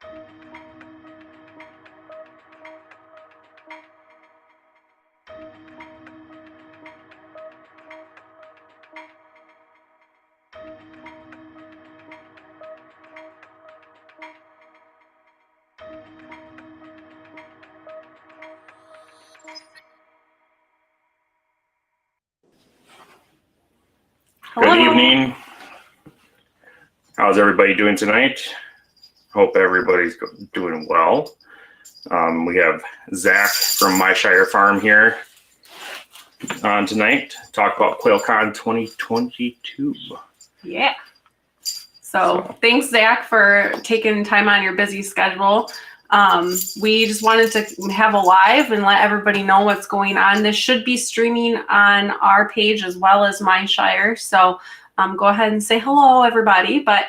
Hello. Good evening. How's everybody doing tonight? Hope everybody's doing well. We have Zach from My Shire Farm here on tonight to talk about QuailCon 2022. Yeah. So thanks, Zach, for taking time on your busy schedule. We just wanted to have a live and let everybody know what's going on. This should be streaming on our page as well as My Shire. So go ahead and say hello, everybody. But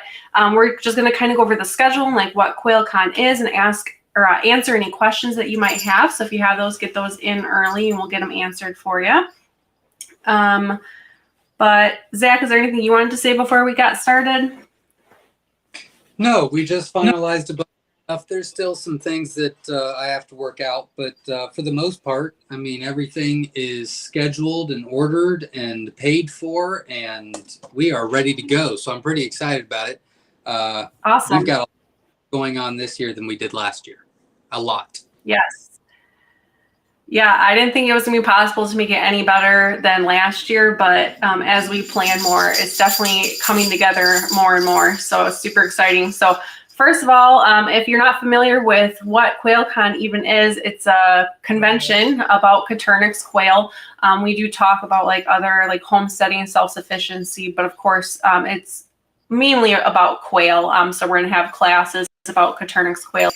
we're just going to kind of go over the schedule and like what QuailCon is and ask or answer any questions that you might have. So if you have those, get those in early and we'll get them answered for you. But Zach, is there anything you wanted to say before we got started? No, we just finalized a bunch of stuff. There's still some things that I have to work out, but for the most part, I mean, everything is scheduled and ordered and paid for, and we are ready to go. So I'm pretty excited about it. Awesome. We've got a lot going on this year than we did last year. A lot. Yes. Yeah, I didn't think it was going to be possible to make it any better than last year, but as we plan more, it's definitely coming together more and more. So it's super exciting. So first of all, if you're not familiar with what QuailCon even is, it's a convention about Coturnix quail. We do talk about like other like homesteading, self-sufficiency, but of course it's mainly about quail. So we're going to have classes about Coturnix quail,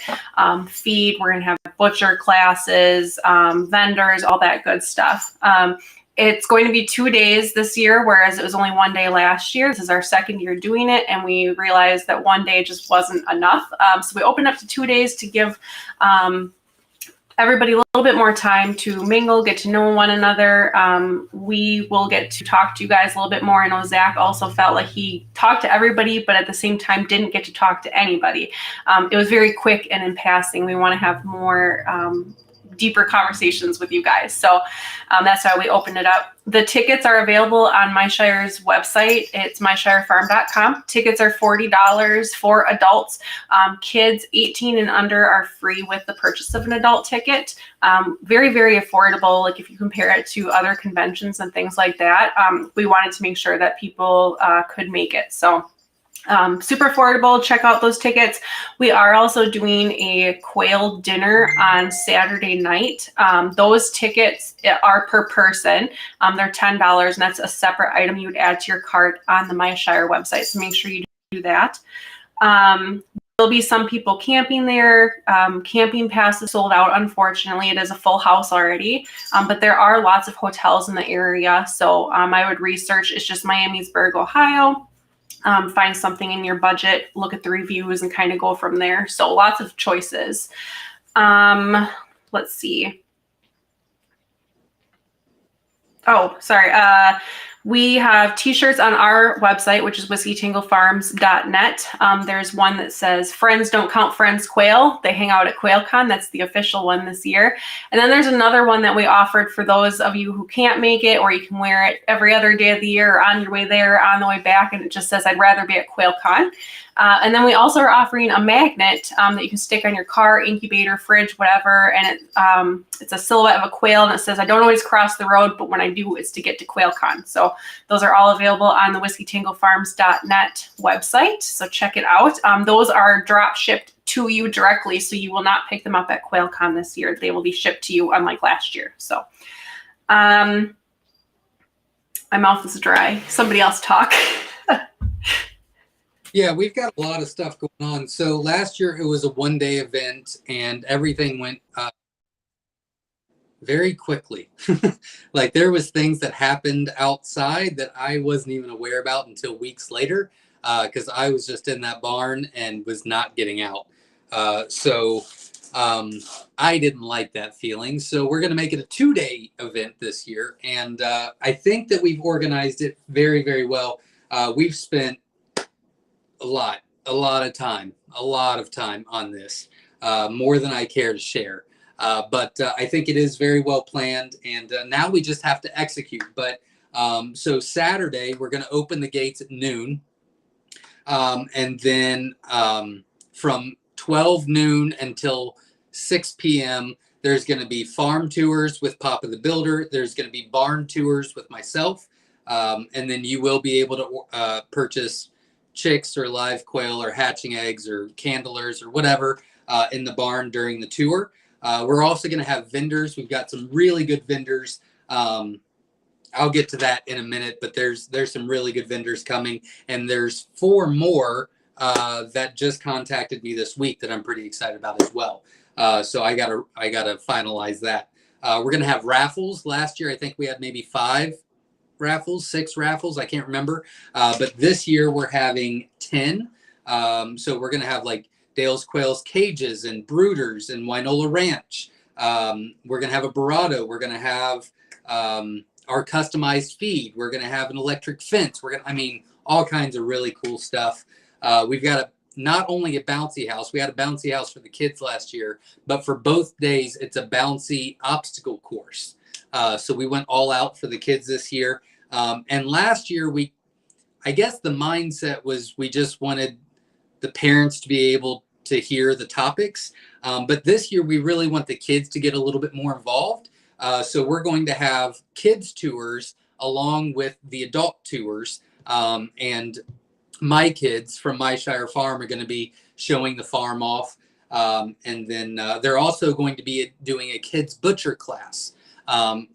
feed, we're going to have butcher classes, vendors, all that good stuff. It's going to be 2 days this year, whereas it was only 1 day last year. This is our second year doing it, and we realized that 1 day just wasn't enough. So we opened up to 2 days to give everybody a little bit more time to mingle, get to know one another. We will get to talk to you guys a little bit more. I know Zach also felt like he talked to everybody, but at the same time didn't get to talk to anybody. It was very quick and in passing. We want to have more deeper conversations with you guys. So that's why we opened it up. The tickets are available on My Shire's website. It's myshirefarm.com. Tickets are $40 for adults. Kids 18 and under are free with the purchase of an adult ticket. Very, very affordable. Like if you compare it to other conventions and things like that, we wanted to make sure that people could make it. So super affordable. Check out those tickets. We are also doing a quail dinner on Saturday night. Those tickets are per person. They're $10, and that's a separate item you would add to your cart on the My Shire website. So make sure you do that. There'll be some people camping there. Camping pass is sold out, unfortunately. It is a full house already, but there are lots of hotels in the area. So I would research. It's just Miamisburg, Ohio. Find something in your budget, look at the reviews and kind of go from there. So lots of choices. Let's see. Oh, sorry. We have t-shirts on our website, which is whiskeytanglefarms.net. There's one that says, "Friends don't count friends quail." They hang out at QuailCon. That's the official one this year. And then there's another one that we offered for those of you who can't make it, or you can wear it every other day of the year, or on your way there, on the way back. And it just says, "I'd rather be at QuailCon." And then we also are offering a magnet that you can stick on your car, incubator, fridge, whatever. And it's a silhouette of a quail, and it says, "I don't always cross the road, but when I do, it's to get to QuailCon." So those are all available on the whiskeytanglefarms.net website. So check it out. Those are drop shipped to you directly, so you will not pick them up at QuailCon this year. They will be shipped to you, unlike last year. So my mouth is dry. Somebody else talk. Yeah, we've got a lot of stuff going on. So last year it was a 1 day event, and everything went very quickly. Like there was things that happened outside that I wasn't even aware about until weeks later, because I was just in that barn and was not getting out. So I didn't like that feeling. So we're going to make it a 2-day event this year. And I think that we've organized it very, very well. We've spent a lot a lot of time on this, more than I care to share. But I think it is very well planned, and now we just have to execute. But so Saturday, we're going to open the gates at noon, and then from 12 noon until 6 p.m., there's going to be farm tours with Papa the Builder. There's going to be barn tours with myself, and then you will be able to purchase chicks or live quail or hatching eggs or candlers or whatever in the barn during the tour. We're also going to have vendors. We've got some really good vendors. I'll get to that in a minute, but there's some really good vendors coming, and there's 4 more that just contacted me this week that I'm pretty excited about as well. So I gotta finalize that. We're gonna have raffles. Last year I think we had maybe 5 raffles, 6 raffles, I can't remember. But this year we're having 10. So we're gonna have like Dale's Quail's cages and brooders and Winola Ranch. We're gonna have a Barado. We're gonna have our customized feed. We're gonna have an electric fence. All kinds of really cool stuff. We've got not only a bouncy house, we had a bouncy house for the kids last year, but for both days, it's a bouncy obstacle course. So we went all out for the kids this year. And last year, I guess the mindset was we just wanted the parents to be able to hear the topics. But this year, we really want the kids to get a little bit more involved. So we're going to have kids tours along with the adult tours. And my kids from My Shire Farm are going to be showing the farm off. And then they're also going to be doing a kids butcher class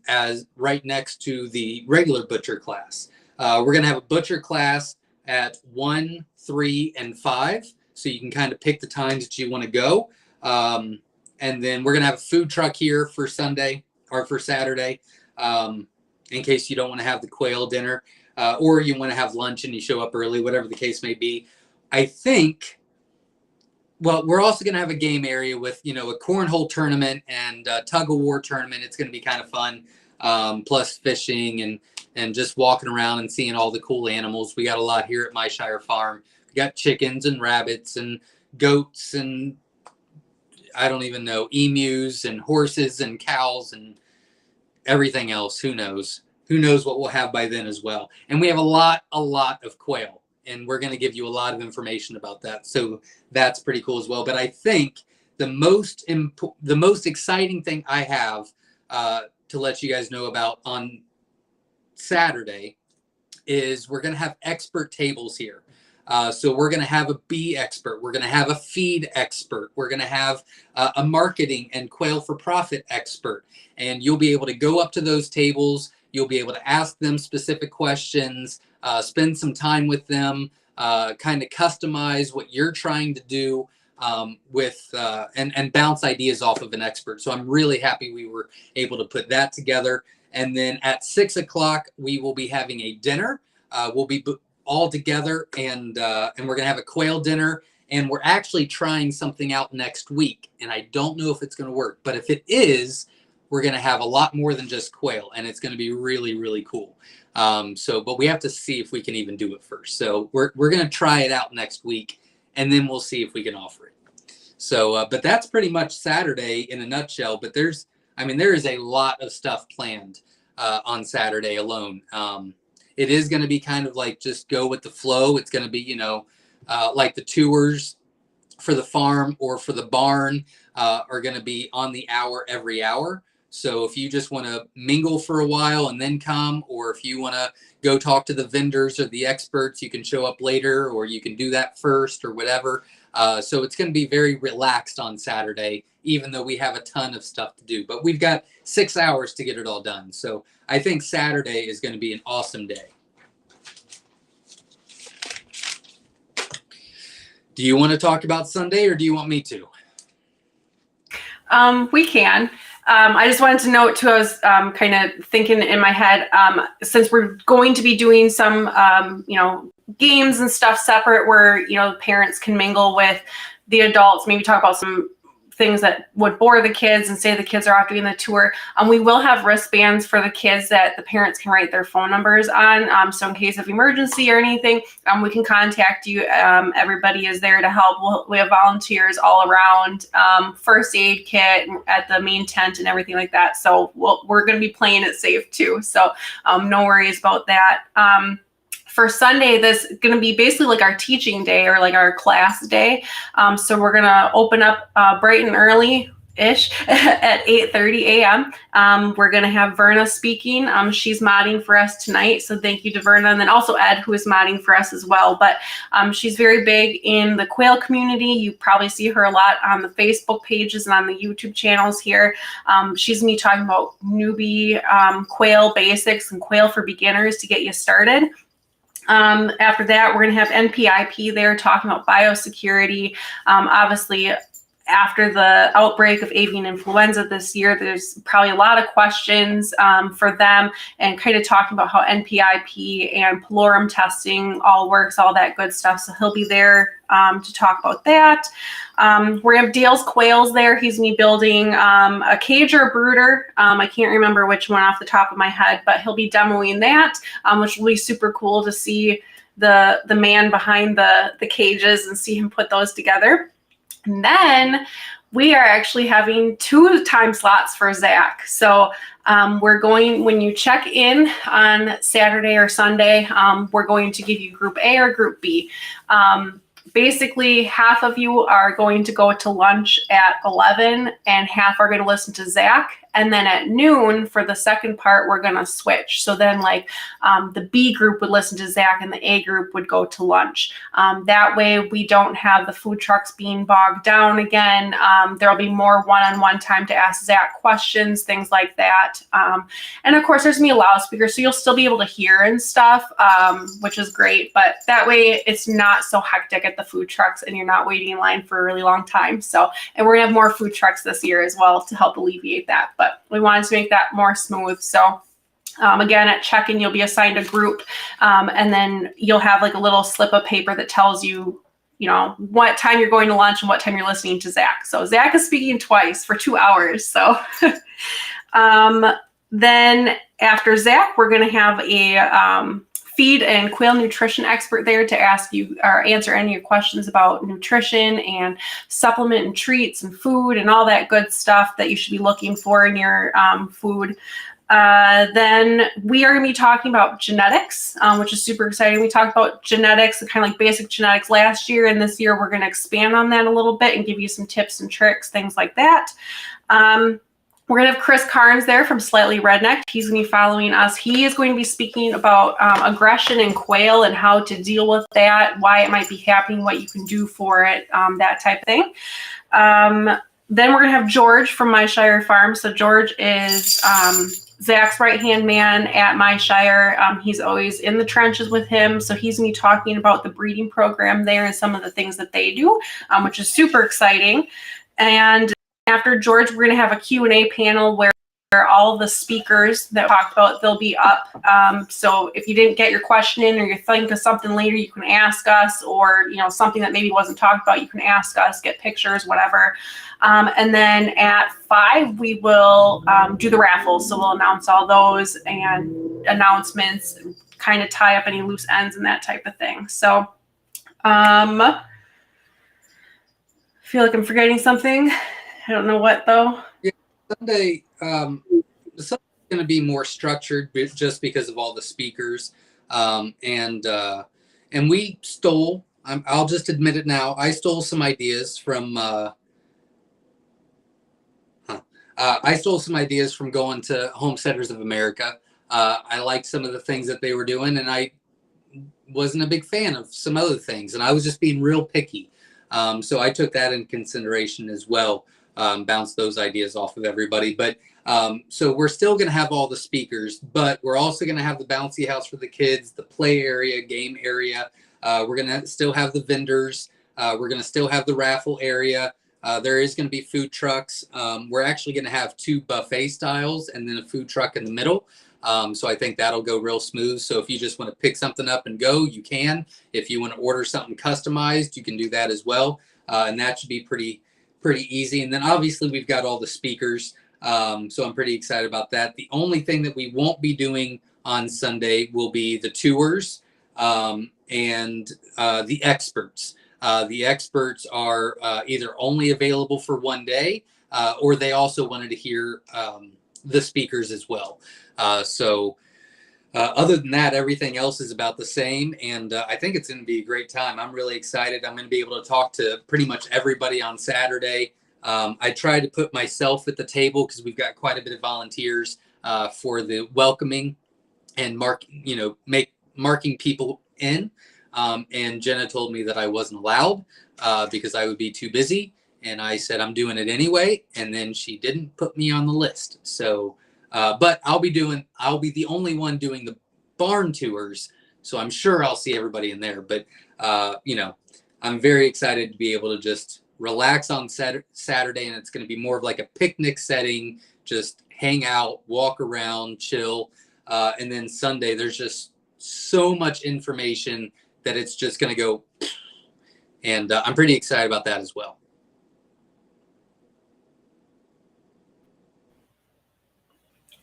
as right next to the regular butcher class. We're going to have a butcher class at 1, 3, and 5. So you can kind of pick the times that you want to go. And then we're going to have a food truck here for Sunday or for Saturday in case you don't want to have the quail dinner. Or you want to have lunch and you show up early, whatever the case may be. I think, well, we're also going to have a game area with, a cornhole tournament and a tug of war tournament. It's going to be kind of fun, plus fishing and just walking around and seeing all the cool animals. We got a lot here at My Shire Farm. We got chickens and rabbits and goats and I don't even know, emus and horses and cows and everything else. Who knows? Who knows what we'll have by then as well. And we have a lot of quail, and we're going to give you a lot of information about that. So that's pretty cool as well. But I think the most exciting thing I have to let you guys know about on Saturday is we're going to have expert tables here. So we're going to have a bee expert. We're going to have a feed expert. We're going to have a marketing and quail for profit expert. And you'll be able to go up to those tables. You'll be able to ask them specific questions, spend some time with them, kind of customize what you're trying to do and bounce ideas off of an expert. So I'm really happy we were able to put that together. And then at 6 o'clock, we will be having a dinner. We'll be all together and we're going to have a quail dinner. And we're actually trying something out next week. And I don't know if it's going to work, but if it is, we're going to have a lot more than just quail, and it's going to be really, really cool. But we have to see if we can even do it first. So we're going to try it out next week, and then we'll see if we can offer it. So, but that's pretty much Saturday in a nutshell. But there is a lot of stuff planned on Saturday alone. It is going to be kind of like just go with the flow. It's going to be, like the tours for the farm or for the barn are going to be on the hour every hour. So if you just want to mingle for a while and then come, or if you want to go talk to the vendors or the experts, you can show up later, or you can do that first or whatever. So it's going to be very relaxed on Saturday, even though we have a ton of stuff to do. But we've got 6 hours to get it all done. So I think Saturday is going to be an awesome day. Do you want to talk about Sunday, or do you want me to? We can. I just wanted to note too, I was kind of thinking in my head, since we're going to be doing some, games and stuff separate where, parents can mingle with the adults, maybe talk about some things that would bore the kids and say the kids are off doing the tour. We will have wristbands for the kids that the parents can write their phone numbers on. So in case of emergency or anything, we can contact you. Everybody is there to help. We have volunteers all around, first aid kit at the main tent and everything like that. So we're going to be playing it safe too. So no worries about that. For Sunday, this is going to be basically like our teaching day or like our class day. So we're going to open up bright and early-ish at 8:30 a.m. We're going to have Verna speaking. She's modding for us tonight. So thank you to Verna. And then also Ed, who is modding for us as well. But she's very big in the Quail community. You probably see her a lot on the Facebook pages and on the YouTube channels here. She's going to be talking about newbie Quail basics and Quail for beginners to get you started. After that, we're going to have NPIP there talking about biosecurity. Obviously, after the outbreak of avian influenza this year, there's probably a lot of questions for them and kind of talking about how NPIP and pylori testing all works, all that good stuff. So he'll be there to talk about that. We're going to have Dale's Quails there. He's going to be building a cage or a brooder. I can't remember which one off the top of my head, but he'll be demoing that, which will be super cool to see the man behind the cages and see him put those together. And then we are actually having 2 time slots for Zach. So we're going, when you check in on Saturday or Sunday, we're going to give you Group A or Group B. Basically, half of you are going to go to lunch at 11 and half are going to listen to Zach. And then at noon for the second part, we're going to switch. So then like the B group would listen to Zach and the A group would go to lunch. That way we don't have the food trucks being bogged down again. There'll be more one-on-one time to ask Zach questions, things like that. And of course, there's going to be a loudspeaker, so you'll still be able to hear and stuff, which is great. But that way it's not so hectic at the food trucks and you're not waiting in line for a really long time. So, and we're going to have more food trucks this year as well to help alleviate that. But we wanted to make that more smooth. So again, at check-in, you'll be assigned a group, and then you'll have like a little slip of paper that tells you, you know, what time you're going to lunch and what time you're listening to Zach. So Zach is speaking twice for 2 hours. So then after Zach, we're going to have a feed and quail nutrition expert there to ask you or answer any of your questions about nutrition and supplement and treats and food and all that good stuff that you should be looking for in your food. Then we are going to be talking about genetics, which is super exciting. We talked about genetics, kind of like basic genetics last year, and this year we're going to expand on that a little bit and give you some tips and tricks, things like that. We're going to have Chris Carnes there from Slightly Redneck. He's going to be following us. He is going to be speaking about aggression in quail and how to deal with that, why it might be happening, what you can do for it, that type of thing. Then we're going to have George from My Shire Farm. So George is Zach's right-hand man at My Shire. He's always in the trenches with him. So he's going to be talking about the breeding program there and some of the things that they do, which is super exciting. And after George, we're going to have a Q&A panel where all the speakers that we talked about, they'll be up. So if you didn't get your question in or you think of something later, you can ask us, or, you know, something that maybe wasn't talked about, you can ask us, get pictures, whatever. And then at 5, we will do the raffles. So we'll announce all those and announcements, kind of tie up any loose ends and that type of thing. So I feel like I'm forgetting something. I don't know what though. Yeah, Sunday, Sunday's going to be more structured just because of all the speakers, and we stole. I'll just admit it now. I stole some ideas from. I stole some ideas from going to Homesteaders of America. I liked some of the things that they were doing, and I wasn't a big fan of some other things, and I was just being real picky. So I took that in consideration as well. Bounce those ideas off of everybody. But so we're still going to have all the speakers, but we're also going to have the bouncy house for the kids, the play area, game area. We're going to still have the vendors. We're going to still have the raffle area. There is going to be food trucks. We're actually going to have 2 buffet styles and then a food truck in the middle. So I think that'll go real smooth. So if you just want to pick something up and go, you can. If you want to order something customized, you can do that as well. And that should be pretty pretty easy. And then obviously we've got all the speakers. So I'm pretty excited about that. The only thing that we won't be doing on Sunday will be the tours and the experts. The experts are either only available for one day or they also wanted to hear the speakers as well. Other than that, everything else is about the same. And I think it's going to be a great time. I'm really excited. I'm going to be able to talk to pretty much everybody on Saturday. I tried to put myself at the table because we've got quite a bit of volunteers for the welcoming and marking people in. And Jenna told me that I wasn't allowed because I would be too busy. And I said, I'm doing it anyway. And then she didn't put me on the list. So, but I'll be the only one doing the barn tours. So I'm sure I'll see everybody in there. But, I'm very excited to be able to just relax on Saturday. And it's going to be more of like a picnic setting, just hang out, walk around, chill. And then Sunday, there's just so much information that it's just going to go. And I'm pretty excited about that as well.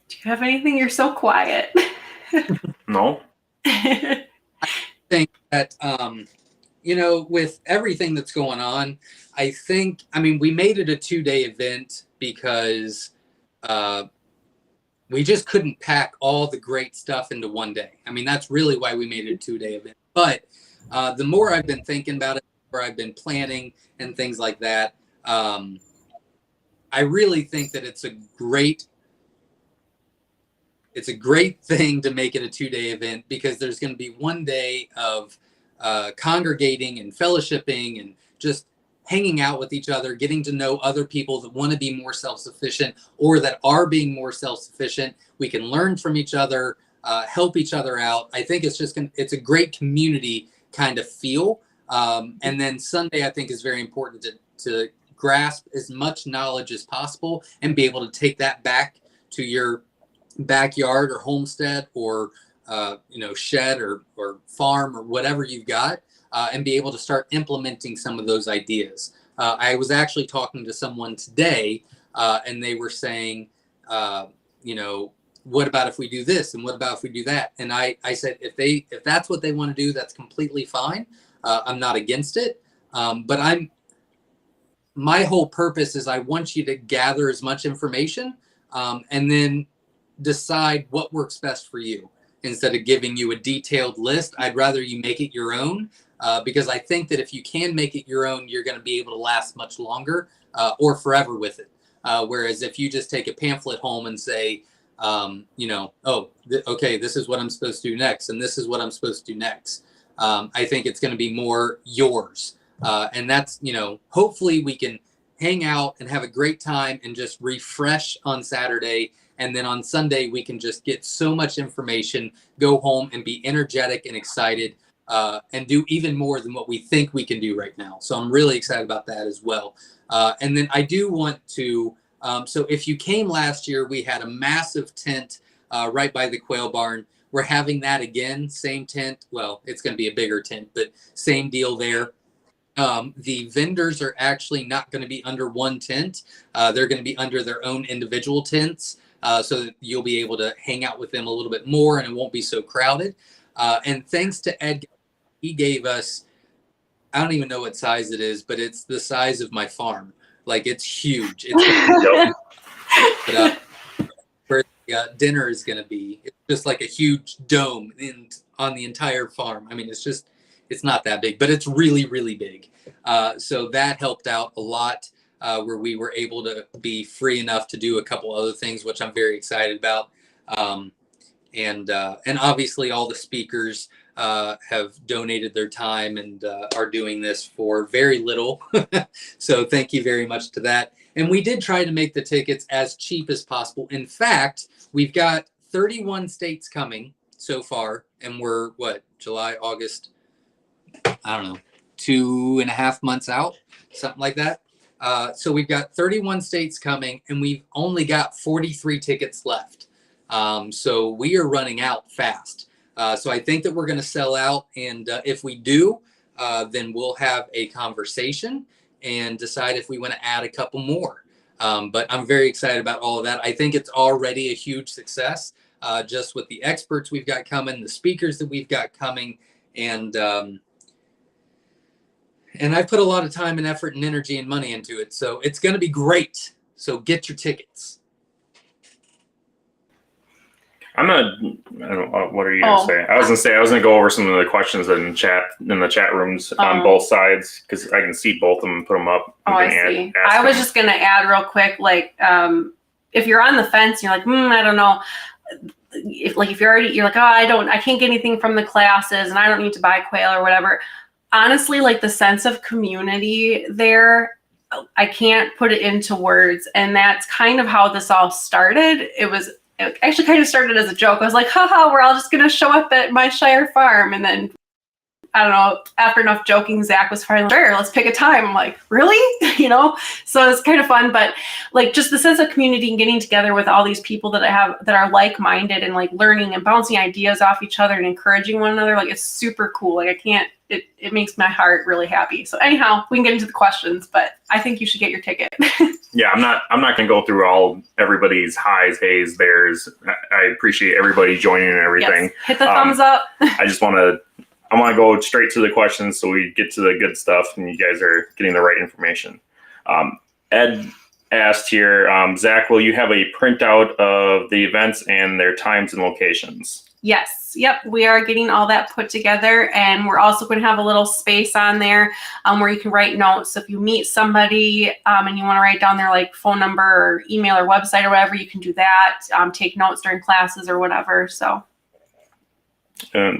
Do you have anything? You're so quiet. No. I think that, with everything that's going on, we made it a 2-day event because we just couldn't pack all the great stuff into one day. I mean, that's really why we made it a 2-day event. But the more I've been thinking about it, the more I've been planning and things like that, I really think that it's a great thing to make it a 2-day event because there's going to be one day of congregating and fellowshipping and just hanging out with each other, getting to know other people that want to be more self-sufficient or that are being more self-sufficient. We can learn from each other, help each other out. I think it's a great community kind of feel. And then Sunday, I think, is very important to grasp as much knowledge as possible and be able to take that back to your backyard or homestead or shed or farm or whatever you've got, and be able to start implementing some of those ideas. I was actually talking to someone today, and they were saying, what about if we do this and what about if we do that? And I said, if that's what they want to do, that's completely fine. I'm not against it, but my whole purpose is I want you to gather as much information and then decide what works best for you. Instead of giving you a detailed list, I'd rather you make it your own because I think that if you can make it your own, you're going to be able to last much longer or forever with it. Whereas if you just take a pamphlet home and say, okay, this is what I'm supposed to do next, and this is what I'm supposed to do next, I think it's going to be more yours. And that's, hopefully we can hang out and have a great time and just refresh on Saturday. And then on Sunday, we can just get so much information, go home and be energetic and excited and do even more than what we think we can do right now. So I'm really excited about that as well. And then I do want to, so if you came last year, we had a massive tent right by the Quail barn. We're having that again, same tent. Well, it's going to be a bigger tent, but same deal there. The vendors are actually not going to be under one tent. They're going to be under their own individual tents. So that you'll be able to hang out with them a little bit more and it won't be so crowded. And thanks to Ed, he gave us, I don't even know what size it is, but it's the size of my farm. Like it's huge. It's where the dinner is going to be. It's just like a huge dome on the entire farm. I mean, it's not that big, but it's really, really big. So that helped out a lot. Where we were able to be free enough to do a couple other things, which I'm very excited about. And obviously all the speakers have donated their time and are doing this for very little. So thank you very much to that. And we did try to make the tickets as cheap as possible. In fact, we've got 31 states coming so far, and we're July, August, I don't know, 2.5 months out, something like that. So we've got 31 states coming and we've only got 43 tickets left. So we are running out fast. So I think that we're going to sell out. And if we do, then we'll have a conversation and decide if we want to add a couple more. But I'm very excited about all of that. I think it's already a huge success, just with the experts we've got coming, the speakers that we've got coming, and I've put a lot of time and effort and energy and money into it. So it's going to be great. So get your tickets. I don't know, what are you gonna say? I was gonna go over some of the questions in the chat rooms on both sides, because I can see both of them and put them up. I see. I was just gonna add real quick, like, if you're on the fence, you're like, I don't know. If you're like, I can't get anything from the classes, and I don't need to buy Quail or whatever. Honestly, like, the sense of community there, I can't put it into words, and that's kind of how this all started. It actually kind of started as a joke. I was like, haha, we're all just going to show up at my Shire farm. And then, I don't know, after enough joking, Zach was finally, sure, let's pick a time. I'm like, really? So it's kind of fun. But like, just the sense of community and getting together with all these people that are like-minded and like learning and bouncing ideas off each other and encouraging one another. Like, it's super cool. Like, it makes my heart really happy. So anyhow, we can get into the questions, but I think you should get your ticket. Yeah, I'm not going to go through everybody's highs, hays, theirs. I appreciate everybody joining and everything. Yes. Hit the thumbs up. I want to go straight to the questions so we get to the good stuff and you guys are getting the right information. Ed asked here, Zach, will you have a printout of the events and their times and locations? Yes. Yep. We are getting all that put together, and we're also going to have a little space on there where you can write notes. So if you meet somebody and you want to write down their like phone number or email or website or whatever, you can do that. Take notes during classes or whatever. So.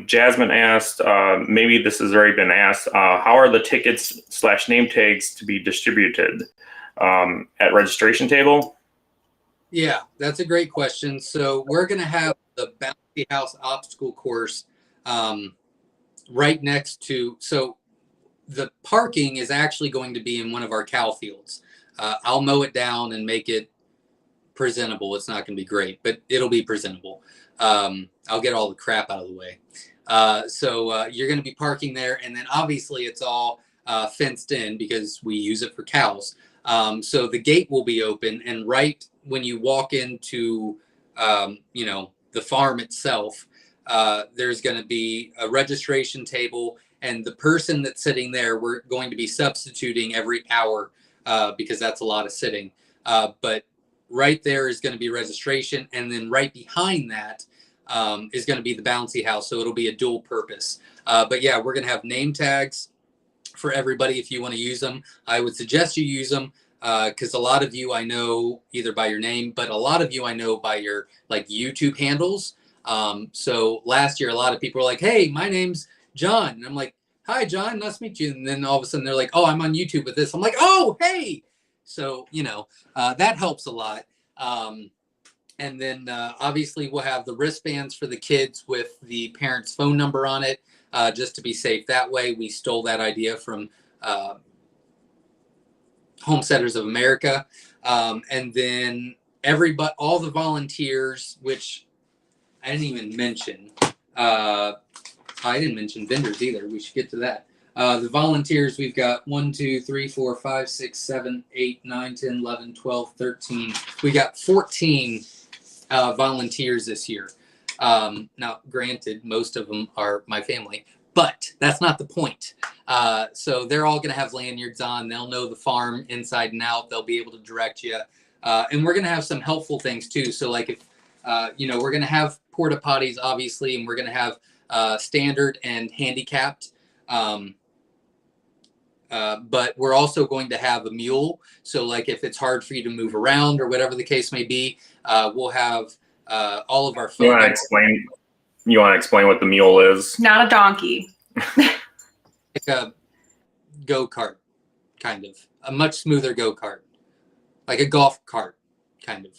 Jasmine asked, maybe this has already been asked, how are the tickets / name tags to be distributed at registration table? Yeah, that's a great question. So we're going to have the Bouncy House obstacle course right next to, so the parking is actually going to be in one of our cow fields. I'll mow it down and make it presentable. It's not going to be great, but it'll be presentable. I'll get all the crap out of the way. So you're going to be parking there, and then obviously it's all fenced in because we use it for cows. So the gate will be open, and right when you walk into the farm itself, there's going to be a registration table, and the person that's sitting there, we're going to be substituting every hour because that's a lot of sitting. But right there is going to be registration, and then right behind that is going to be the bouncy house, so it'll be a dual purpose. But yeah, we're going to have name tags for everybody if you want to use them. I would suggest you use them because a lot of you I know either by your name, but a lot of you I know by your like YouTube handles. So last year, a lot of people were like, hey, my name's John. And I'm like, hi, John, nice to meet you. And then all of a sudden they're like, oh, I'm on YouTube with this. I'm like, oh, hey. So, that helps a lot. And then obviously we'll have the wristbands for the kids with the parents' phone number on it, just to be safe that way. We stole that idea from Homesteaders of America. And then all the volunteers, which I didn't even mention. I didn't mention vendors either. We should get to that. The volunteers, we've got 1, 2, 3, 4, 5, 6, 7, 8, 9, 10, 11, 12, 13. We got 14 volunteers this year. Now, granted, most of them are my family, but that's not the point. So they're all going to have lanyards on. They'll know the farm inside and out. They'll be able to direct you. And we're going to have some helpful things too. So like if, we're going to have porta potties, obviously, and we're going to have standard and handicapped. But we're also going to have a mule. So like if it's hard for you to move around or whatever the case may be, we'll have all of our phone. You want to explain what the mule is? Not a donkey. Like a go-kart, kind of. A much smoother go-kart. Like a golf cart, kind of.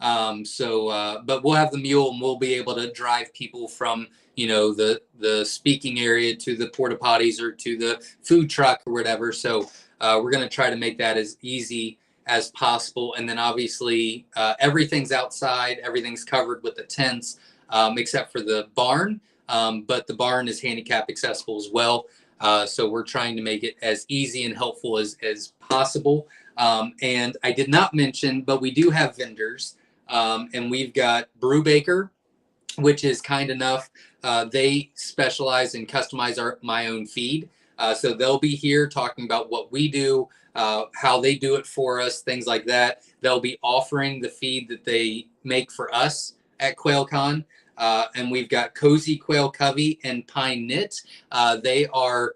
But we'll have the mule, and we'll be able to drive people from the speaking area to the porta potties or to the food truck or whatever. So we're going to try to make that as easy as possible. And then obviously everything's outside, everything's covered with the tents except for the barn. But the barn is handicap accessible as well. So we're trying to make it as easy and helpful as possible. And I did not mention, but we do have vendors, and we've got Brewbaker, which is kind enough. They specialize in customize my own feed. So they'll be here talking about what we do, how they do it for us, things like that. They'll be offering the feed that they make for us at QuailCon. And we've got Cozy Quail Covey and Pine Knit. They are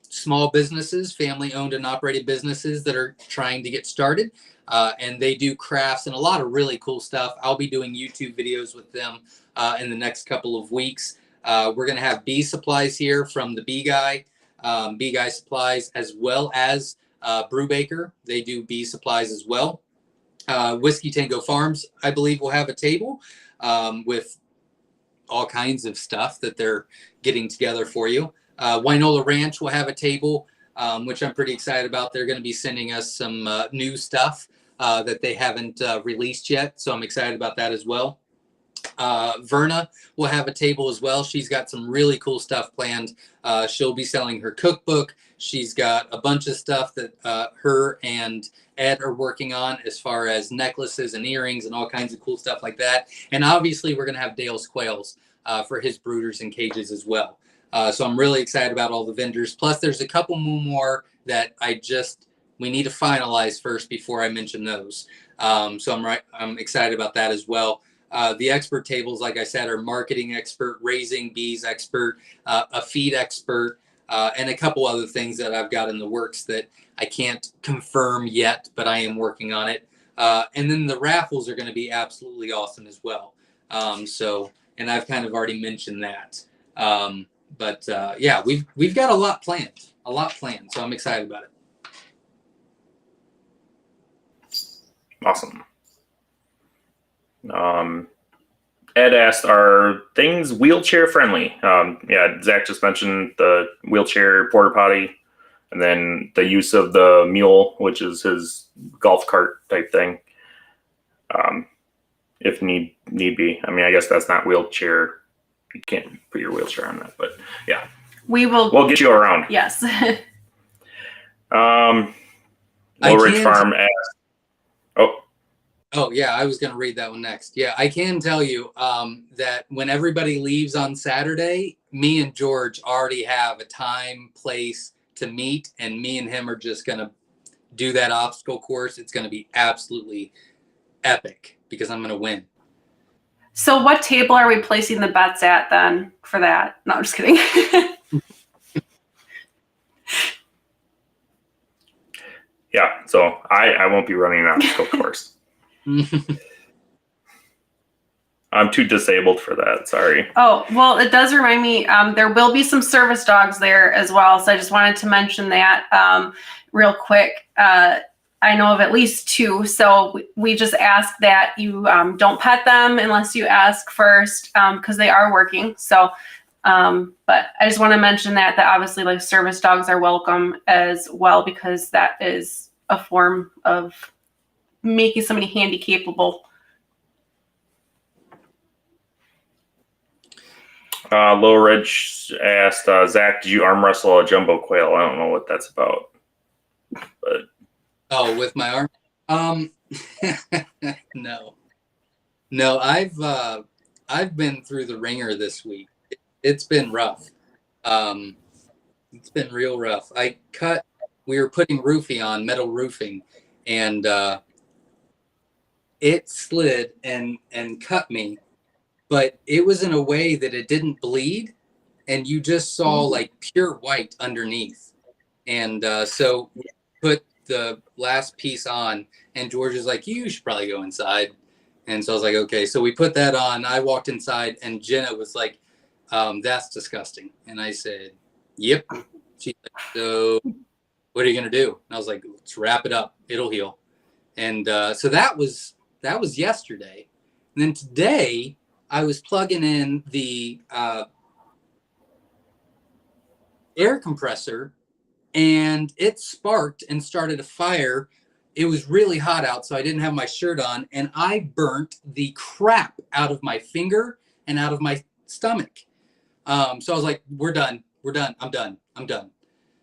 small businesses, family owned and operated businesses that are trying to get started. And they do crafts and a lot of really cool stuff. I'll be doing YouTube videos with them in the next couple of weeks. We're going to have bee supplies here from the Bee Guy Supplies, as well as Brewbaker. They do bee supplies as well. Whiskey Tango Farms, I believe, will have a table with all kinds of stuff that they're getting together for you. Wynola Ranch will have a table, which I'm pretty excited about. They're going to be sending us some new stuff that they haven't released yet, so I'm excited about that as well. Verna will have a table as well. She's got some really cool stuff planned. She'll be selling her cookbook. She's got a bunch of stuff that her and Ed are working on as far as necklaces and earrings and all kinds of cool stuff like that. And obviously we're going to have Dale's Quails for his brooders and cages as well. So I'm really excited about all the vendors. Plus there's a couple more that we need to finalize first before I mention those. So I'm excited about that as well. The expert tables, like I said, are marketing expert, raising bees expert, a feed expert, and a couple other things that I've got in the works that I can't confirm yet, but I am working on it. And then the raffles are going to be absolutely awesome as well. And I've kind of already mentioned that. Yeah, we've got a lot planned. So I'm excited about it. Awesome. Ed asked, are things wheelchair friendly? Yeah, Zach just mentioned the wheelchair porta potty, and then the use of the mule, which is his golf cart type thing. If need be. I mean, I guess that's not wheelchair. You can't put your wheelchair on that, but yeah. We'll get you around. Yes. Low Ridge Farm asked, Oh, yeah, I was going to read that one next. Yeah, I can tell you that when everybody leaves on Saturday, me and George already have a time, place to meet, and me and him are just going to do that obstacle course. It's going to be absolutely epic because I'm going to win. So what table are we placing the bets at then for that? No, I'm just kidding. Yeah, so I won't be running an obstacle course. I'm too disabled for that. Sorry. Oh, well, it does remind me, there will be some service dogs there as well. So I just wanted to mention that real quick. I know of at least 2. So we just ask that you don't pet them unless you ask first because they are working. So, but I just want to mention that obviously like service dogs are welcome as well because that is a form of making somebody handy capable. Low Ridge asked, Zach, did you arm wrestle a jumbo quail? I don't know what that's about. But with my arm? No, I've been through the ringer this week. It's been rough. It's been real rough. We were putting roofing on, metal roofing, and it slid and cut me, but it was in a way that it didn't bleed, and you just saw like pure white underneath. And so we put the last piece on, and George is like, you should probably go inside. And so I was like, okay. So we put that on. I walked inside, and Jenna was like, that's disgusting. And I said, yep. She's like, so what are you going to do? And I was like, let's wrap it up. It'll heal. And so that was yesterday. And then today I was plugging in the air compressor, and it sparked and started a fire. It was really hot out, so I didn't have my shirt on, and I burnt the crap out of my finger and out of my stomach. So I was like, we're done. I'm done. I'm done.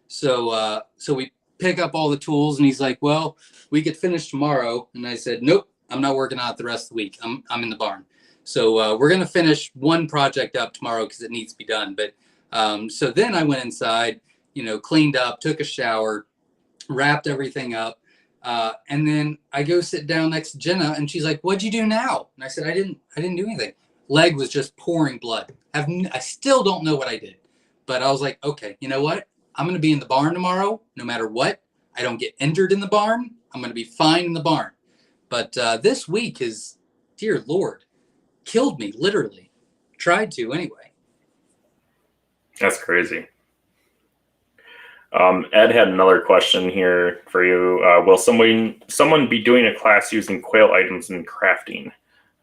So we pick up all the tools, and he's like, well, we could finish tomorrow. And I said, nope, I'm not working on it the rest of the week. I'm in the barn. So we're going to finish one project up tomorrow because it needs to be done. But so then I went inside, cleaned up, took a shower, wrapped everything up. And then I go sit down next to Jenna, and she's like, what'd you do now? And I said, I didn't do anything. Leg was just pouring blood. I still don't know what I did. But I was like, okay, you know what? I'm going to be in the barn tomorrow, no matter what. I don't get injured in the barn. I'm going to be fine in the barn. But this week is, dear Lord, killed me, literally. Tried to, anyway. That's crazy. Ed had another question here for you. Will someone be doing a class using quail items in crafting?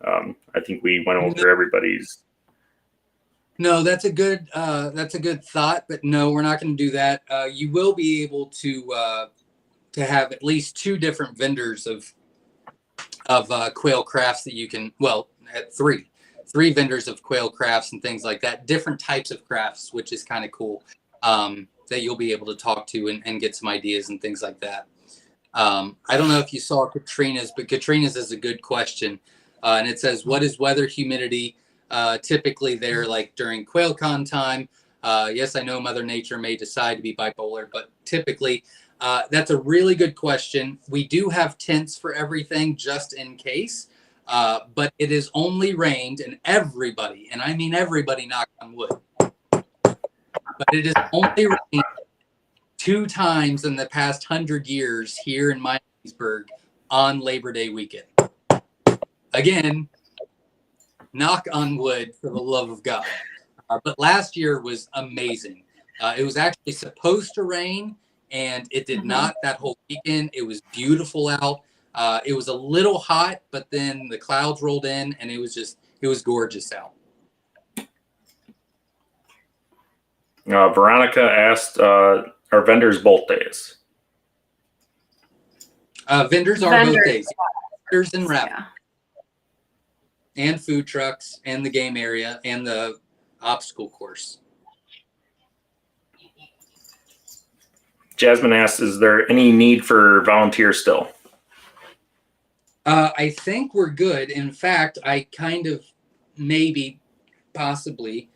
I think we went over everybody's. No, that's a good thought, but no, we're not going to do that. You will be able to have at least 2 different vendors of quail crafts that you can. Well, at 3 vendors of quail crafts and things like that. Different types of crafts, which is kind of cool. That you'll be able to talk to and get some ideas and things like that. I don't know if you saw Katrina's, but Katrina's is a good question, and it says, "What is weather humidity?" Typically they're like during QuailCon time. Yes, I know Mother Nature may decide to be bipolar, but typically that's a really good question. We do have tents for everything just in case, but it is only rained, and everybody, and I mean everybody, knock on wood, but it is only rained 2 times in the past 100 years here in Miamisburg on Labor Day weekend. Again, knock on wood, for the love of God. But last year was amazing. It was actually supposed to rain, and it did not that whole weekend. It was beautiful out. It was a little hot, but then the clouds rolled in, and it was gorgeous out. Veronica asked, are vendors both days? Vendors are both days. Vendors and wrap. Yeah. And food trucks, and the game area, and the obstacle course. Jasmine asks, is there any need for volunteers still? I think we're good. In fact, I kind of maybe possibly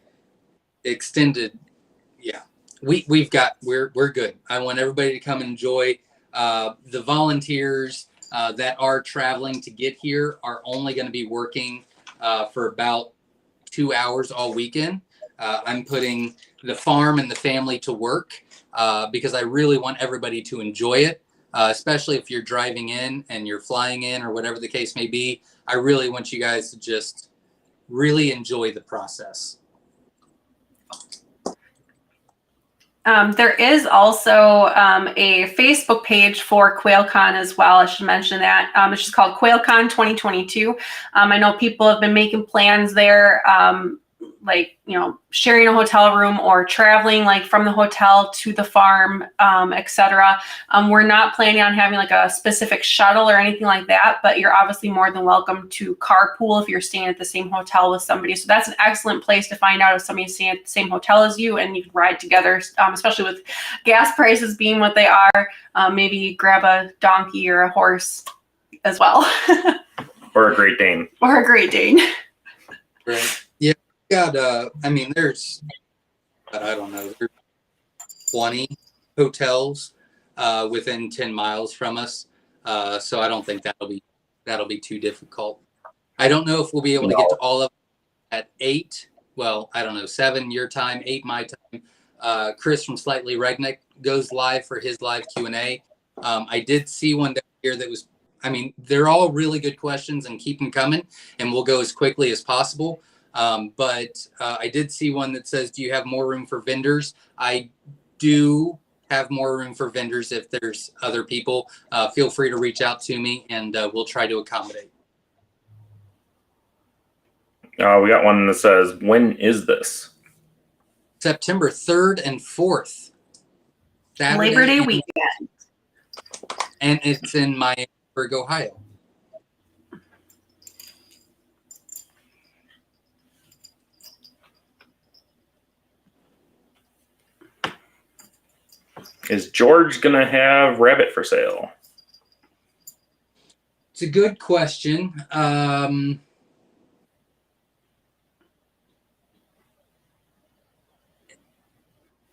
extended. Yeah, we're good. I want everybody to come and enjoy. The volunteers that are traveling to get here are only going to be working for about 2 hours all weekend. I'm putting the farm and the family to work because I really want everybody to enjoy it, especially if you're driving in and you're flying in or whatever the case may be. I really want you guys to just really enjoy the process. There is also a Facebook page for QuailCon as well. I should mention that. It's just called QuailCon 2022. I know people have been making plans there, like, sharing a hotel room or traveling like from the hotel to the farm, etc. We're not planning on having like a specific shuttle or anything like that, but you're obviously more than welcome to carpool if you're staying at the same hotel with somebody. So that's an excellent place to find out if somebody's staying at the same hotel as you, and you can ride together, especially with gas prices being what they are. Maybe grab a donkey or a horse as well. Or a Great Dane. Or a Great Dane. Right. Yeah. Got there's, I don't know, there's 20 hotels within 10 miles from us, so I don't think that'll be too difficult. I don't know if we'll be able to get to all of them at 8. Well, I don't know, 7 your time, 8 my time. Chris from Slightly Redneck goes live for his live Q&A. I did see one down here that was, they're all really good questions, and keep them coming, and we'll go as quickly as possible. But I did see one that says, do you have more room for vendors? I do have more room for vendors. If there's other people, feel free to reach out to me, and we'll try to accommodate. We got one that says, when is this? September 3rd and 4th. Saturday Labor Day weekend. And it's in Miamisburg, Ohio. Is George gonna have rabbit for sale? It's a good question. I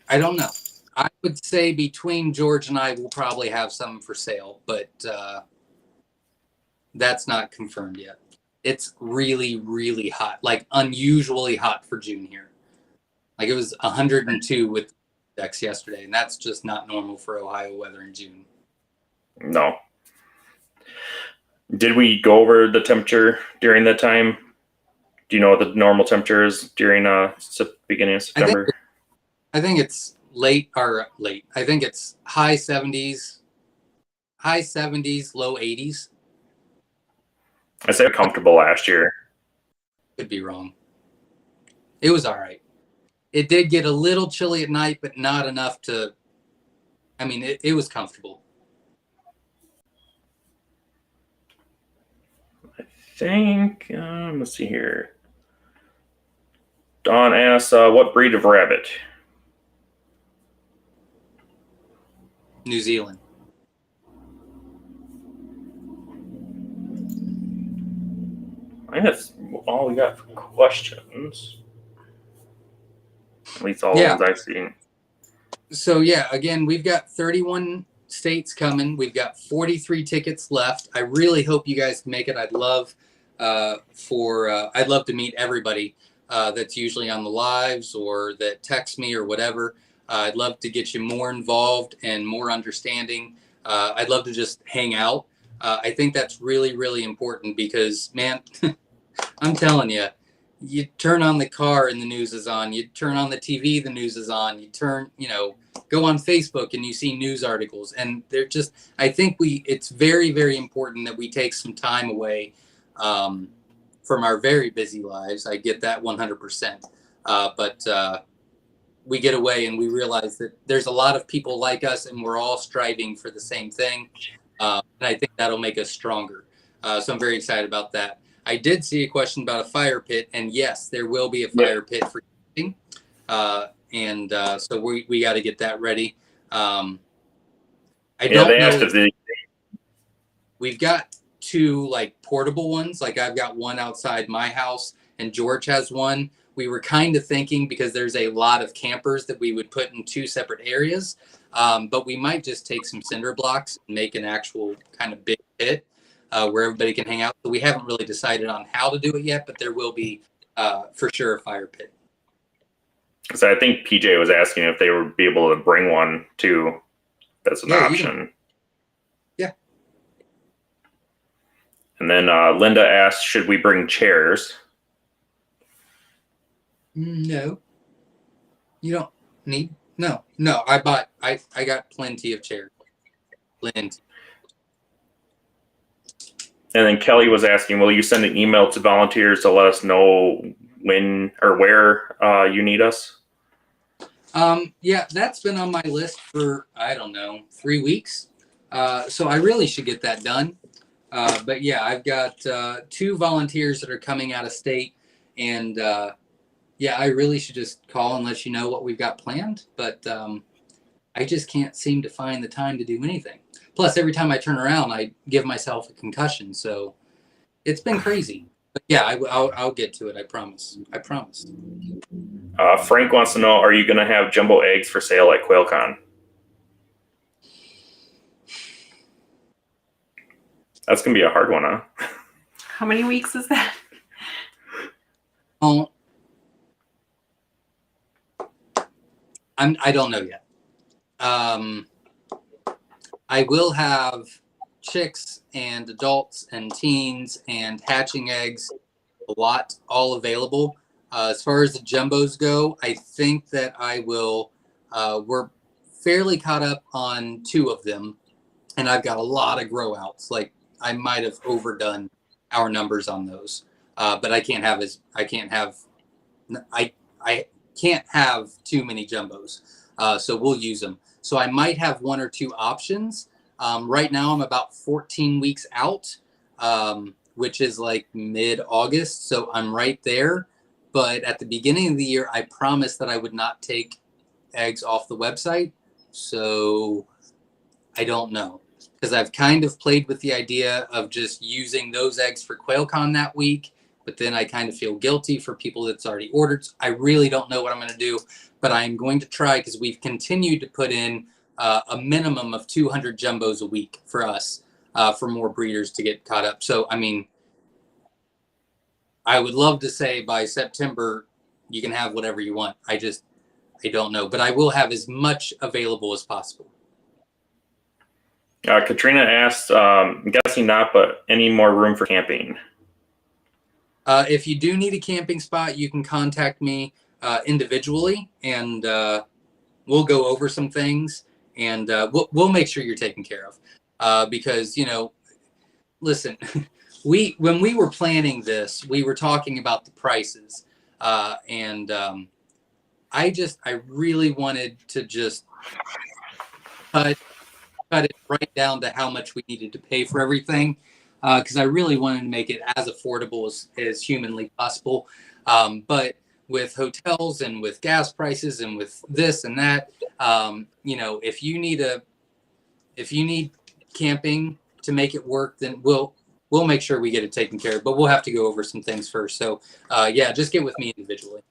don't know. I would say between George and I, we'll probably have some for sale, but that's not confirmed yet. It's really, really hot, like unusually hot for June here. Like it was 102 with index yesterday, and that's just not normal for Ohio weather in June. No. Did we go over the temperature during that time? Do you know what the normal temperature is during beginning of September? I think it's late. I think it's high 70s, low 80s. I said comfortable last year. Could be wrong. It was all right. It did get a little chilly at night, but not enough to. I mean, it was comfortable. I think. Let's see here. Don asks, "What breed of rabbit?" New Zealand. I think that's all we got for questions. At least all the ones I've seen. So yeah, again, we've got 31 states coming. We've got 43 tickets left. I really hope you guys can make it. I'd love to meet everybody that's usually on the lives or that text me or whatever. I'd love to get you more involved and more understanding. I'd love to just hang out. I think that's really, really important because, man, I'm telling you, you turn on the car and the news is on. You turn on the TV, the news is on. You go on Facebook and you see news articles. And they're just, I think it's very, very important that we take some time away from our very busy lives. I get that 100%. But we get away and we realize that there's a lot of people like us and we're all striving for the same thing. And I think that'll make us stronger. So I'm very excited about that. I did see a question about a fire pit, and yes, there will be a fire pit for camping. So we got to get that ready. I don't know. We've got two like portable ones. Like I've got one outside my house, and George has one. We were kind of thinking because there's a lot of campers that we would put in two separate areas, but we might just take some cinder blocks and make an actual kind of big pit. Where everybody can hang out. So we haven't really decided on how to do it yet, but there will be for sure a fire pit. So I think PJ was asking if they would be able to bring one too. That's an option. Yeah. And then Linda asked, should we bring chairs? No. You don't need. No. I got plenty of chairs. Plenty. And then Kelly was asking, will you send an email to volunteers to let us know when or where you need us? Yeah, that's been on my list for, I don't know, 3 weeks. So I really should get that done. But yeah, I've got 2 volunteers that are coming out of state. And yeah, I really should just call and let you know what we've got planned. But I just can't seem to find the time to do anything. Plus, every time I turn around, I give myself a concussion. So it's been crazy. But yeah, I'll get to it. I promise. I promise. Frank wants to know, are you going to have jumbo eggs for sale at QuailCon? That's going to be a hard one, huh? How many weeks is that? Oh, I don't know yet. I will have chicks and adults and teens and hatching eggs, a lot, all available. As far as the jumbos go, I think that I will. We're fairly caught up on 2 of them, and I've got a lot of grow outs. Like I might have overdone our numbers on those, but I can't have too many jumbos. So we'll use them. So I might have 1 or 2 options. Right now I'm about 14 weeks out, which is like mid-August. So I'm right there. But at the beginning of the year, I promised that I would not take eggs off the website. So I don't know, because I've kind of played with the idea of just using those eggs for QuailCon that week, but then I kind of feel guilty for people that's already ordered. I really don't know what I'm going to do, but I'm going to try, because we've continued to put in a minimum of 200 jumbos a week for us, for more breeders to get caught up. So, I mean, I would love to say by September, you can have whatever you want. I don't know, but I will have as much available as possible. Katrina asked, I'm guessing not, but any more room for camping? If you do need a camping spot, you can contact me individually, and we'll go over some things, and we'll make sure you're taken care of. Because, you know, listen, when we were planning this, we were talking about the prices, and I really wanted to just cut it right down to how much we needed to pay for everything, because I really wanted to make it as affordable as humanly possible. But with hotels and with gas prices and with this and that, you know, if you need camping to make it work, then we'll make sure we get it taken care of. But we'll have to go over some things first. So yeah, just get with me individually.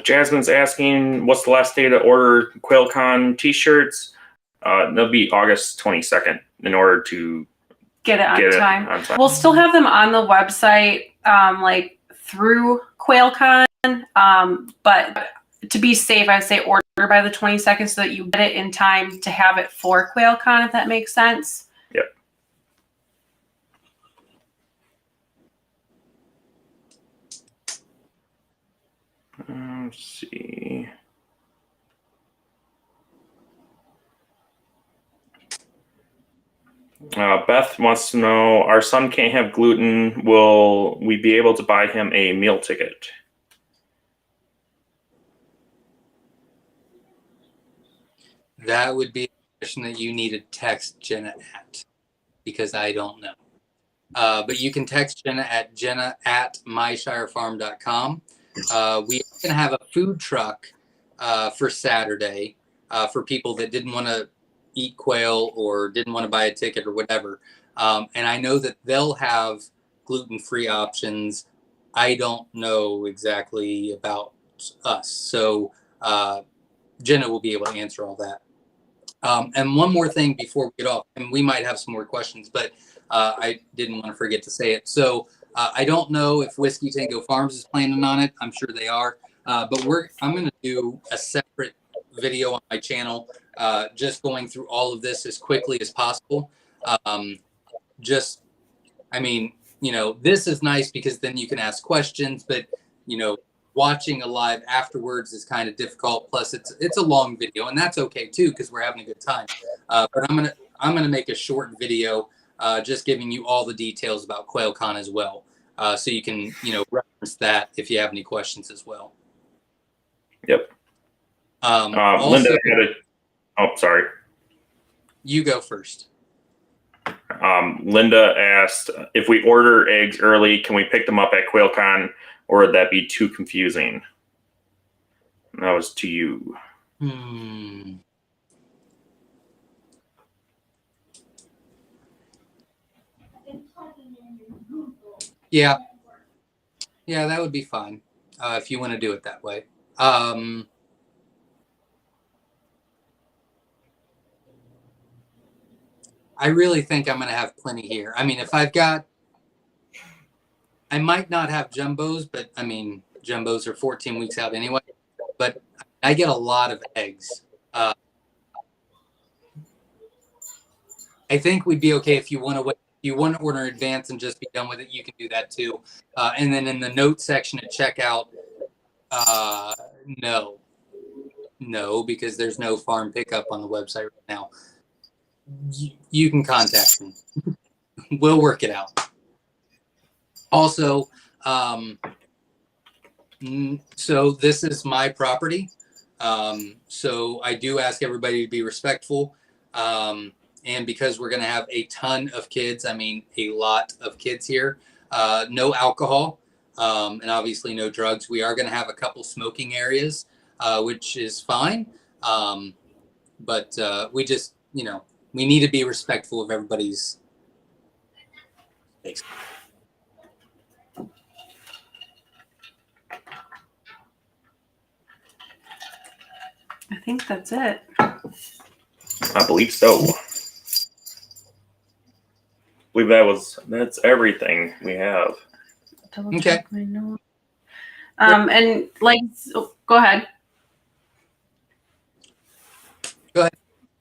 Jasmine's asking, what's the last day to order QuailCon t-shirts? They'll be August 22nd in order to Get it on time. We'll still have them on the website, like through QuailCon. But to be safe, I'd say order by the 22nd so that you get it in time to have it for QuailCon, if that makes sense. Yep. Let's see. Beth wants to know, our son can't have gluten. Will we be able to buy him a meal ticket? That would be a question that you need to text Jenna at, because I don't know. But you can text Jenna at myshirefarm.com. We are going to have a food truck for Saturday for people that didn't want to eat quail or didn't want to buy a ticket or whatever. And I know that they'll have gluten-free options. I don't know exactly about us. So Jenna will be able to answer all that. And one more thing before we get off, and we might have some more questions, but I didn't want to forget to say it. So I don't know if Whiskey Tango Farms is planning on it. I'm sure they are. But I'm going to do a separate video on my channel, just going through all of this as quickly as possible. I mean, you know, this is nice because then you can ask questions, but, you know, watching a live afterwards is kind of difficult. Plus it's a long video, and that's okay too, because we're having a good time. But I'm gonna make a short video just giving you all the details about QuailCon as well. So you can, you know, reference that if you have any questions as well. Yep. Also, Linda sorry. You go first. Linda asked, if we order eggs early, can we pick them up at QuailCon, or would that be too confusing? That was to you. Yeah, that would be fine if you want to do it that way. I really think I'm going to have plenty here. I mean, I might not have jumbos, but I mean, jumbos are 14 weeks out anyway. But I get a lot of eggs. I think we'd be okay if you want to wait. If you want to order in advance and just be done with it, you can do that too. And then in the notes section at checkout, no, because there's no farm pickup on the website right now. You can contact me. We'll work it out. Also, so this is my property. So I do ask everybody to be respectful. And because we're going to have a ton of kids, I mean, a lot of kids here, no alcohol, and obviously no drugs. We are going to have a couple smoking areas, which is fine. But we just, we need to be respectful of everybody's space. I think that's it. I believe so. I believe that's everything we have. Double Okay. check my notes. And like, go ahead. Go ahead.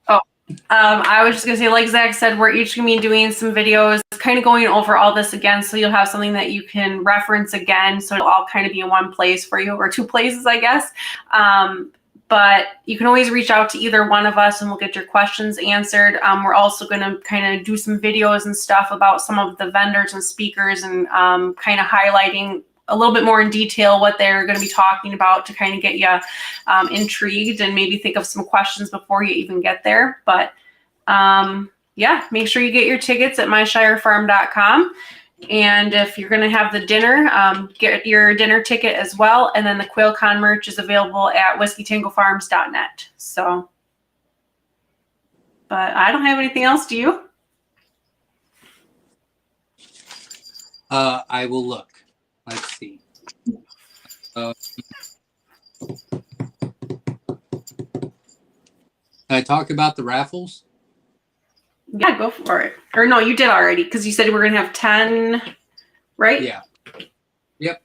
Oh, I was just gonna say, like Zach said, we're each gonna be doing some videos, kind of going over all this again, so you'll have something that you can reference again. So it'll all kind of be in one place for you, or two places, I guess. But you can always reach out to either one of us and we'll get your questions answered. We're also going to kind of do some videos and stuff about some of the vendors and speakers and kind of highlighting a little bit more in detail what they're going to be talking about to kind of get you intrigued and maybe think of some questions before you even get there. But yeah, make sure you get your tickets at myshirefarm.com. And if you're going to have the dinner, get your dinner ticket as well. And then the QuailCon merch is available at whiskeytangofarms.net. So, but I don't have anything else. Do you? I will look. Let's see. Can I talk about the raffles? Yeah, go for it. Or no, you did already because you said we're going to have 10, right? Yeah. Yep.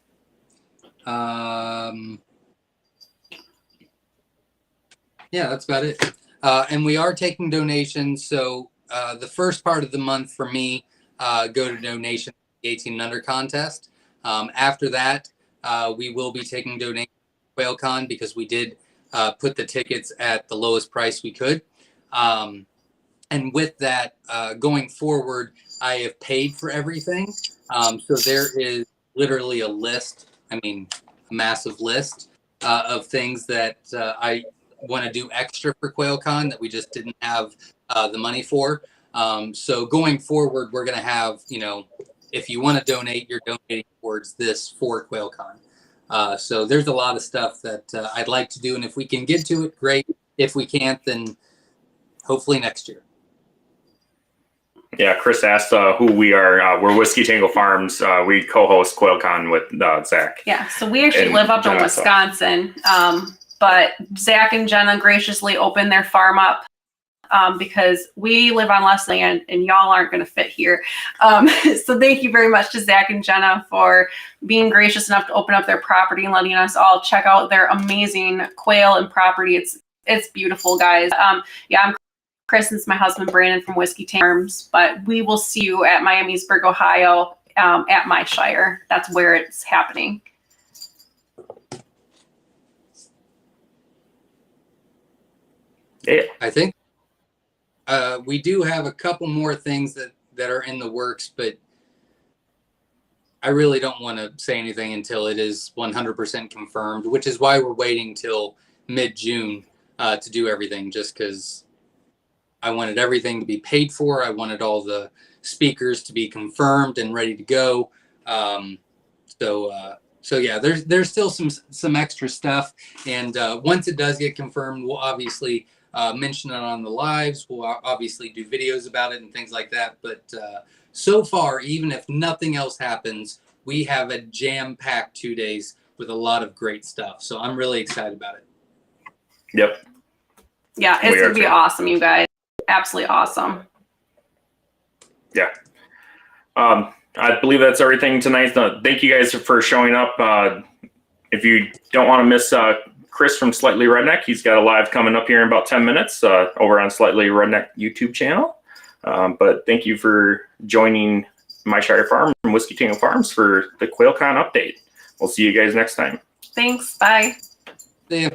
Yeah, that's about it. And we are taking donations. So the first part of the month for me, go to donation 18 and under contest. After that, we will be taking donations to QuailCon because we did put the tickets at the lowest price we could. And with that, going forward, I have paid for everything. So there is literally a list, a massive list of things that I want to do extra for QuailCon that we just didn't have the money for. So going forward, we're going to have, if you want to donate, you're donating towards this for QuailCon. So there's a lot of stuff that I'd like to do. And if we can get to it, great. If we can't, then hopefully next year. Yeah, Chris asked who we are. We're Whiskey Tango Farms. We co-host QuailCon with Zach. Yeah, so we actually And live up in Jenna, Wisconsin, but Zach and Jenna graciously opened their farm up because we live on less land and y'all aren't going to fit here. So thank you very much to Zach and Jenna for being gracious enough to open up their property and letting us all check out their amazing quail and property. It's beautiful, guys. Yeah, I'm Chris, and it's my husband Brandon from Whiskey Tango Farms, but we will see you at Miamisburg, Ohio, at my shire. That's where it's happening. Yeah. I think we do have a couple more things that are in the works, but I really don't want to say anything until it is 100% confirmed, which is why we're waiting till mid-June to do everything, just because I wanted everything to be paid for. I wanted all the speakers to be confirmed and ready to go. So yeah, there's still some extra stuff, and once it does get confirmed, we'll obviously mention it on the lives. We'll obviously do videos about it and things like that. But so far, even if nothing else happens, we have a jam-packed 2 days with a lot of great stuff. So I'm really excited about it. Yep. Yeah, it's going to be awesome, you guys. Absolutely awesome. Yeah. I believe that's everything tonight. Thank you guys for showing up. If you don't want to miss Chris from Slightly Redneck, he's got a live coming up here in about 10 minutes over on Slightly Redneck YouTube channel. But thank you for joining My Shire Farm and Whiskey Tango Farms for the QuailCon update. We'll see you guys next time. Thanks. Bye. See ya.